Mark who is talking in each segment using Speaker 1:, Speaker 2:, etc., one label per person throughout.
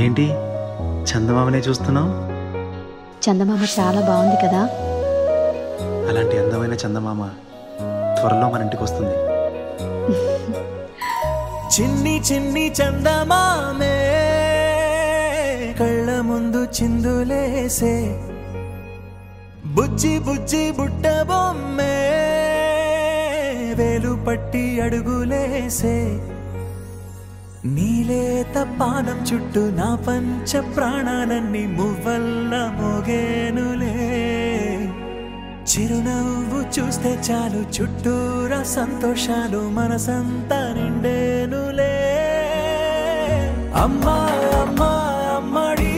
Speaker 1: ఏంటి చందమామనే చూస్తున్నావు?
Speaker 2: చందమామ చాలా బాగుంది కదా.
Speaker 1: అలాంటి అందమైన చందమామ త్వరలో మన ఇంటికి వస్తుంది.
Speaker 3: చిన్ని చిన్ని చందమామే కళ్ళ ముందు చిందులేసే, బుజ్జి బుజ్జి బుట్ట బొమ్మే వేలు పట్టి అడుగులేసే, నీలేత పానం చుట్టూ నా పంచ ప్రాణాలన్నీ మువ్వల్ల మోగేనులే, చిరునవ్వు చూస్తే చాలు చుట్టూరా సంతోషాలు మనసంతా నిండేనులే. అమ్మా అమ్మా అమ్మడి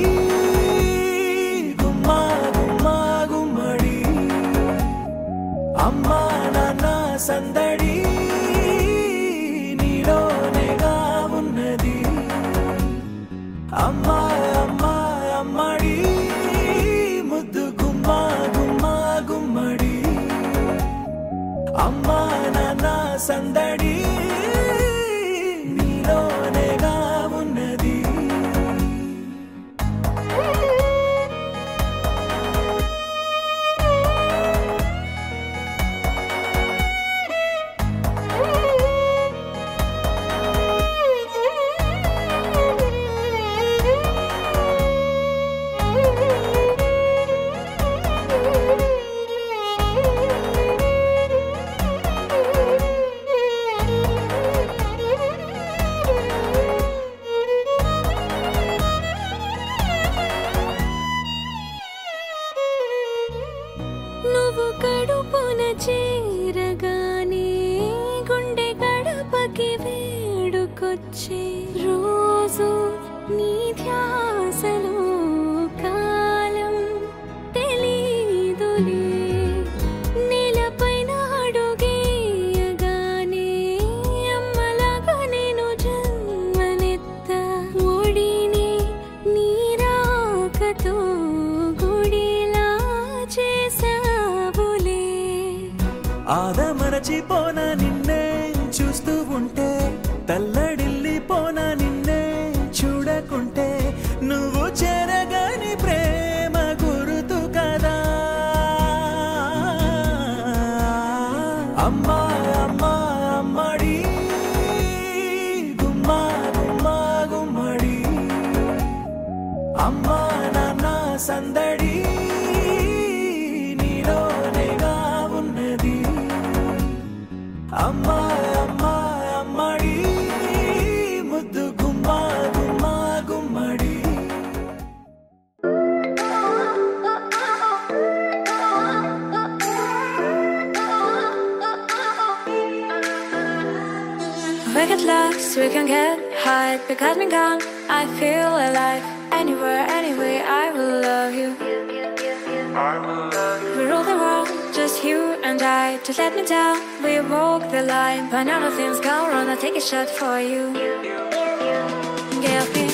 Speaker 3: గుమ్మా గుమ్మా గుమ్మడి, అమ్మా నాన్న సందడి నీలోనేగా ఉన్నది. అమ్మా అమ్మా అమ్మడి ముద్దు గుమ్మా గుమ్మా గుమ్మడి, అమ్మా నాన్న సందడి నీలోనేగా ఉన్నది.
Speaker 4: నువ్వు కడుపున చేరగానే గుండె గడపకి వేడుకొచ్చే, రోజు నీ ధ్యాసలో కాలం తెలీదులే, నేలపైన అడుగేయగానే అమ్మలాగా నేను జన్మనెత్త, ఒడిని నీ రాకతో గుడిలా చేసావులే.
Speaker 3: ఆదమరచిపోనా నిన్నే చూస్తూ ఉంటే, తల్లడిల్లిపోనా నిన్నే చూడకుంటే, నువ్వు చెరగని ప్రేమ గురుతు కదా. అమ్మా అమ్మా అమ్మడి గుమ్మా గుమ్మా గుమ్మడి, అమ్మా నాన్న సందడి నీలోనేగా ఉన్నది. అమ్మా అమ్మా అమ్మడి ముద్దు గుమ్మా గుమ్మా గుమ్మడి.
Speaker 4: We get lost, we can get high, because me gone, I feel alive. Anywhere, anywhere, I will love you. We rule the world, just you and I. Just let me down, we walk the line. When all the things go wrong, I'll take a shot for you. Give me